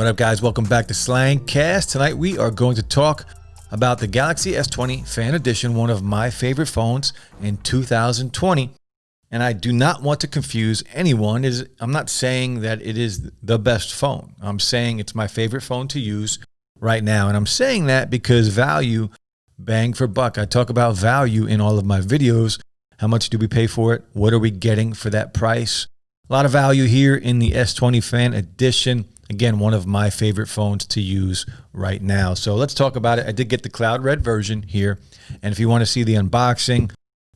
What up, guys? Welcome back to Slangcast. Tonight we are going to talk about the Galaxy S20 Fan Edition, one of my favorite phones in 2020. And I do not want to confuse anyone. I'm not saying that it is the best phone. I'm saying it's my favorite phone to use right now. And I'm saying that because value, bang for buck. I talk about value in all of my videos. How much do we pay for it? What are we getting for that price? A lot of value here in the S20 Fan Edition. Again, one of my favorite phones to use right now. So let's talk about it. I did get the Cloud Red version here. And if you want to see the unboxing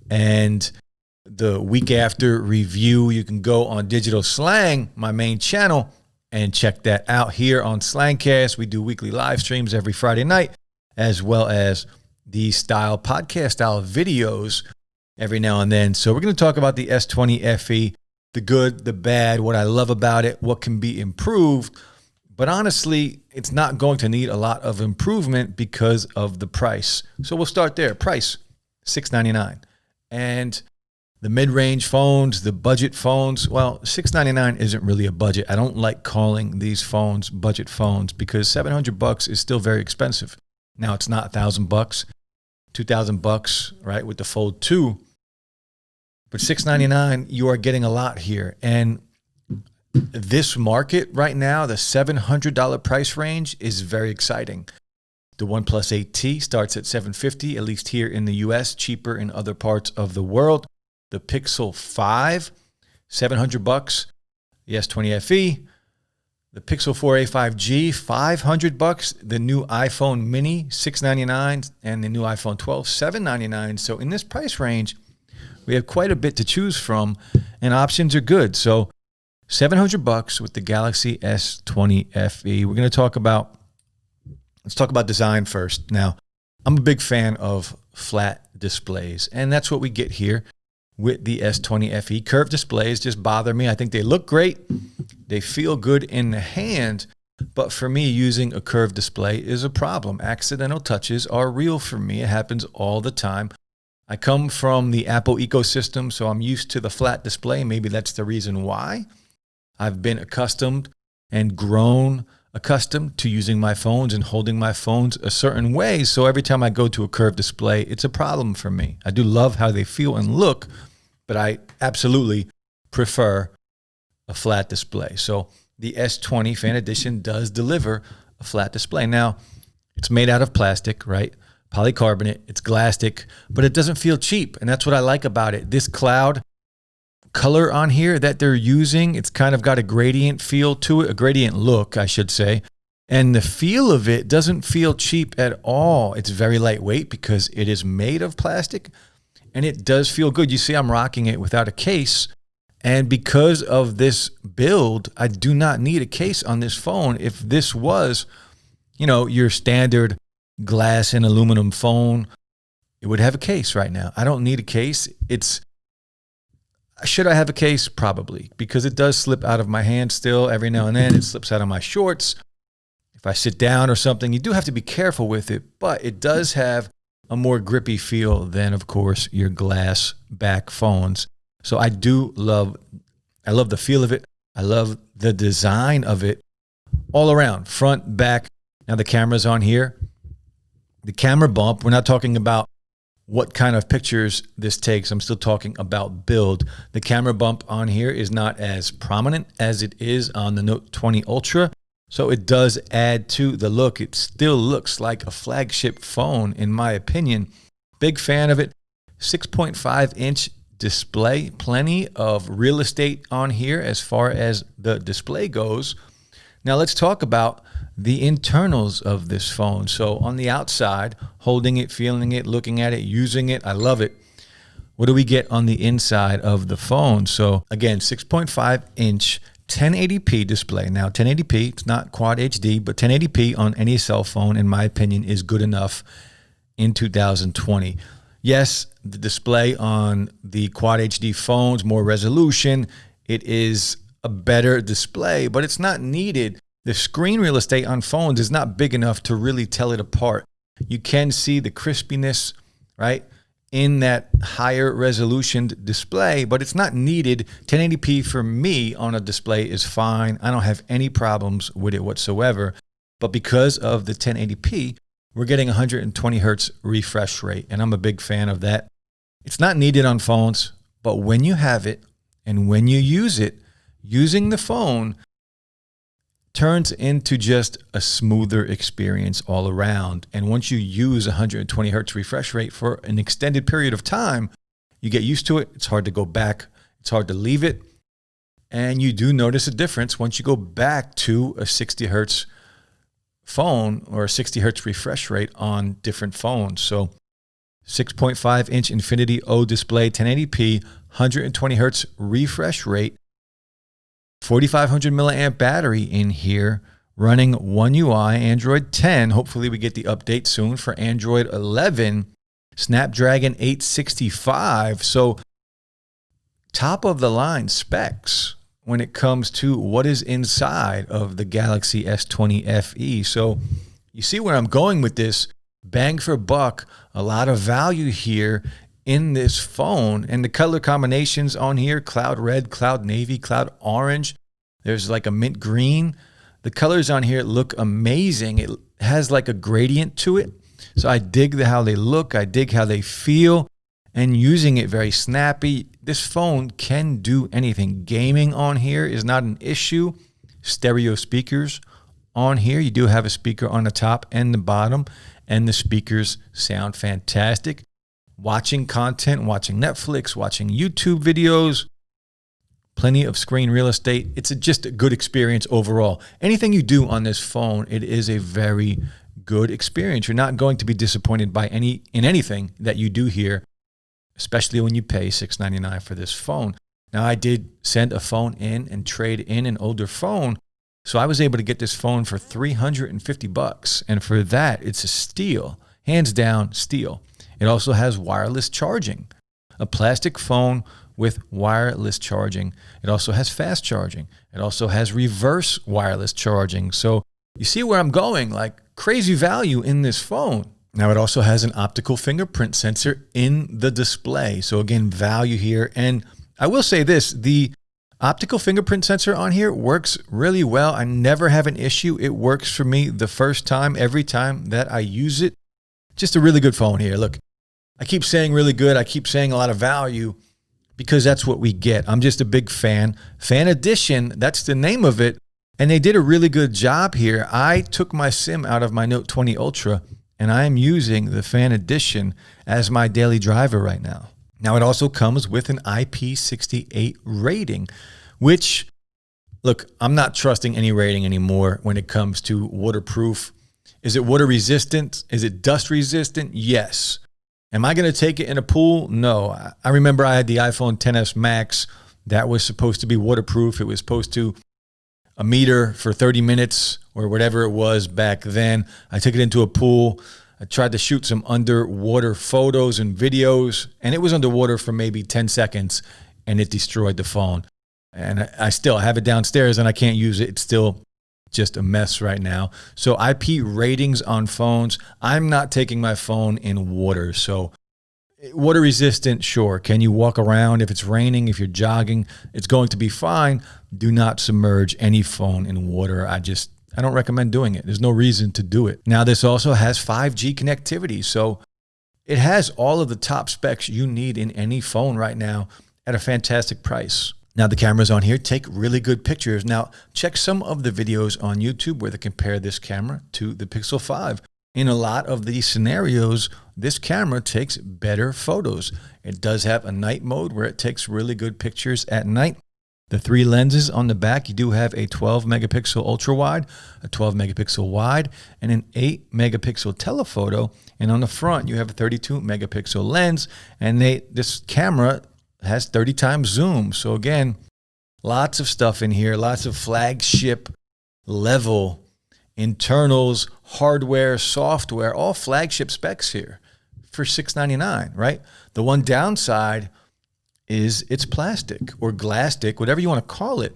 and the week after review, you can go on Digital Slang, my main channel, and check that out. Here on Slangcast, we do weekly live streams every Friday night, as well as the podcast style videos every now and then. So we're going to talk about the S20 FE, the good, the bad, what I love about it, what can be improved. But honestly, it's not going to need a lot of improvement because of the price. So we'll start there. Price, $699. And the mid-range phones, the budget phones, well, $699 isn't really a budget. I don't like calling these phones budget phones because $700 is still very expensive. Now it's not $1,000, $2,000, right, with the Fold 2. But $699, you are getting a lot here. And this market right now, the $700 price range is very exciting. The OnePlus 8T starts at $750, at least here in the US, cheaper in other parts of the world. The Pixel 5, $700. The S20 FE, the Pixel 4a 5G, $500. The new iPhone mini, $699, and the new iPhone 12, $799. So in this price range, we have quite a bit to choose from, and options are good. So $700 with the Galaxy S20 FE. We're going to talk about, let's talk about design first. Now, I'm a big fan of flat displays, and that's what we get here with the S20 FE. Curved displays just bother me. I think they look great. They feel good in the hand, but for me, using a curved display is a problem. Accidental touches are real for me. It happens all the time. I come from the Apple ecosystem, so I'm used to the flat display. Maybe that's the reason why. I've been accustomed and grown accustomed to using my phones and holding my phones a certain way. So every time I go to a curved display, it's a problem for me. I do love how they feel and look, but I absolutely prefer a flat display. So the S20 Fan Edition does deliver a flat display. Now, it's made out of plastic, right? Polycarbonate, it's glasstic, but it doesn't feel cheap. And that's what I like about it. This cloud color on here that they're using, it's kind of got a gradient feel to it, a gradient look, I should say. And the feel of it doesn't feel cheap at all. It's very lightweight because it is made of plastic, and it does feel good. You see, I'm rocking it without a case. And because of this build, I do not need a case on this phone. If this was, your standard glass and aluminum phone, it would have a case right now. I don't need a case. Should I have a case? Probably, because it does slip out of my hand still every now and then. It slips out of my shorts. If I sit down or something, you do have to be careful with it, but it does have a more grippy feel than, of course, your glass back phones. So I love the feel of it. I love the design of it all around, front, back. Now the camera's on here. The camera bump, we're not talking about what kind of pictures this takes. I'm still talking about build. The camera bump on here is not as prominent as it is on the Note 20 Ultra. So it does add to the look. It still looks like a flagship phone, in my opinion. Big fan of it. 6.5-inch display. Plenty of real estate on here as far as the display goes. Now let's talk about the internals of this phone. So on the outside, holding it, feeling it, looking at it, using it, I love it. What do we get on the inside of the phone? So again, 6.5-inch 1080p display. Now 1080p, it's not Quad HD, but 1080p on any cell phone, in my opinion, is good enough in 2020. Yes, the display on the Quad HD phones, more resolution, it is a better display, but it's not needed. The screen real estate on phones is not big enough to really tell it apart. You can see the crispiness, right? in that higher resolution display, but it's not needed. 1080p for me on a display is fine. I don't have any problems with it whatsoever. But because of the 1080p, we're getting 120 hertz refresh rate, and I'm a big fan of that. It's not needed on phones, but when you have it and when you use it, using the phone turns into just a smoother experience all around. And once you use 120 hertz refresh rate for an extended period of time, you get used to it. It's hard to go back. It's hard to leave it. And you do notice a difference once you go back to a 60 hertz phone or a 60 hertz refresh rate on different phones. So 6.5 inch Infinity O display, 1080p, 120 hertz refresh rate, 4,500 milliamp battery in here, running One UI, Android 10. Hopefully we get the update soon for Android 11, Snapdragon 865. So top of the line specs when it comes to what is inside of the Galaxy S20 FE. So you see where I'm going with this. Bang for buck, a lot of value here in this phone. And the color combinations on here, cloud red, cloud navy, cloud orange. There's like a mint green. The colors on here look amazing. It has like a gradient to it. So I dig how they look. I dig how they feel. And using it very snappy. This phone can do anything. Gaming on here is not an issue. Stereo speakers on here. You do have a speaker on the top and the bottom, and the speakers sound fantastic. Watching content, watching Netflix, watching YouTube videos, plenty of screen real estate. It's just a good experience overall. Anything you do on this phone, it is a very good experience. You're not going to be disappointed by anything that you do here, especially when you pay $699 for this phone. Now, I did send a phone in and trade in an older phone, so I was able to get this phone for $350, and for that, it's a steal, hands down steal. It also has wireless charging, a plastic phone with wireless charging. It also has fast charging. It also has reverse wireless charging. So you see where I'm going, like crazy value in this phone. Now, it also has an optical fingerprint sensor in the display. So again, value here. And I will say this, the optical fingerprint sensor on here works really well. I never have an issue. It works for me the first time, every time that I use it. Just a really good phone here. Look, I keep saying really good. I keep saying a lot of value because that's what we get. I'm just a big fan. Fan Edition, that's the name of it. And they did a really good job here. I took my SIM out of my Note 20 Ultra, and I am using the Fan Edition as my daily driver right now. Now, it also comes with an IP68 rating, which, look, I'm not trusting any rating anymore when it comes to waterproof. Is it water resistant? Is it dust resistant? Yes. Am I going to take it in a pool? No. I remember I had the iPhone XS Max that was supposed to be waterproof. It was supposed to a meter for 30 minutes or whatever it was back then. I took it into a pool. I tried to shoot some underwater photos and videos, and it was underwater for maybe 10 seconds, and it destroyed the phone. And I still have it downstairs, and I can't use it. It's still just a mess right now. So IP ratings on phones, I'm not taking my phone in water. So water resistant, sure. Can you walk around if it's raining, if you're jogging? It's going to be fine. Do not submerge any phone in water. I don't recommend doing it. There's no reason to do it. Now, this also has 5G connectivity. So it has all of the top specs you need in any phone right now at a fantastic price. Now, the cameras on here take really good pictures. Now, check some of the videos on YouTube where they compare this camera to the Pixel 5. In a lot of these scenarios, this camera takes better photos. It does have a night mode where it takes really good pictures at night. The 3 lenses on the back, you do have a 12 megapixel ultra wide, a 12 megapixel wide, and an 8 megapixel telephoto. And on the front, you have a 32 megapixel lens, and this camera has 30 times zoom. So again, lots of stuff in here, lots of flagship level internals, hardware, software, all flagship specs here for $699, right? The one downside is it's plastic or glastic, whatever you want to call it.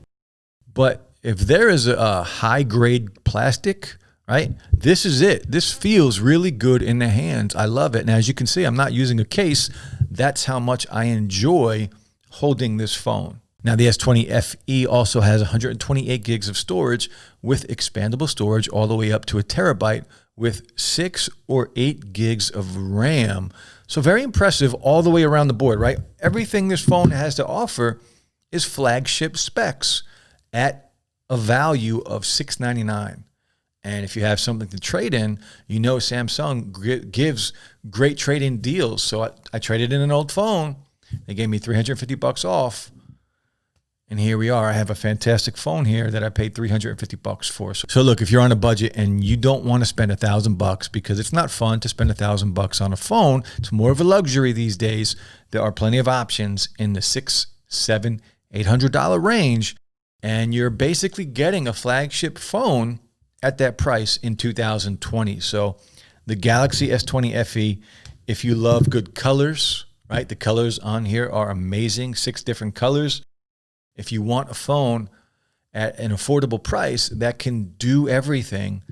But if there is a high grade plastic right? This is it. This feels really good in the hands. I love it. And as you can see, I'm not using a case. That's how much I enjoy holding this phone. Now, the S20 FE also has 128 gigs of storage with expandable storage all the way up to 1 terabyte with 6 or 8 gigs of RAM. So very impressive all the way around the board, right? Everything this phone has to offer is flagship specs at a value of $699. And if you have something to trade in, you know Samsung gives great trade-in deals. So I traded in an old phone. They gave me $350 off. And here we are. I have a fantastic phone here that I paid $350 for. So look, if you're on a budget and you don't want to spend $1,000 because it's not fun to spend $1,000 on a phone, it's more of a luxury these days. There are plenty of options in the $600, $700, $800 range. And you're basically getting a flagship phone at that price in 2020. So the Galaxy S20 FE, if you love good colors, right? The colors on here are amazing, 6 different colors. If you want a phone at an affordable price that can do everything,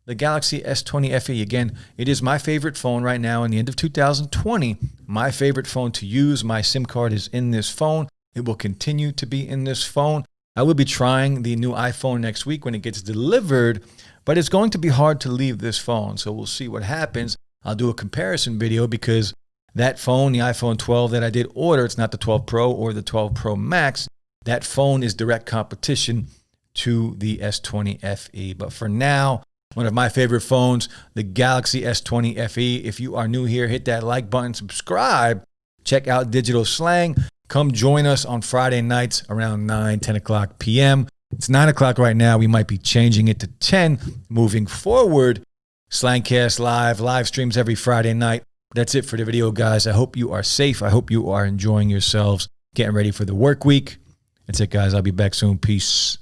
the Galaxy S20 FE, again, it is my favorite phone right now in the end of 2020. My favorite phone to use. My SIM card is in this phone. It will continue to be in this phone. I will be trying the new iPhone next week when it gets delivered, but it's going to be hard to leave this phone. So we'll see what happens. I'll do a comparison video because that phone, the iPhone 12 that I did order, it's not the 12 Pro or the 12 Pro Max. That phone is direct competition to the S20 FE. But for now, one of my favorite phones, the Galaxy S20 FE. If you are new here, hit that like button, subscribe, check out Digital Slang. Come join us on Friday nights around 9, 10 o'clock p.m. It's 9 o'clock right now. We might be changing it to 10 moving forward. Slangcast live streams every Friday night. That's it for the video, guys. I hope you are safe. I hope you are enjoying yourselves, getting ready for the work week. That's it, guys. I'll be back soon. Peace.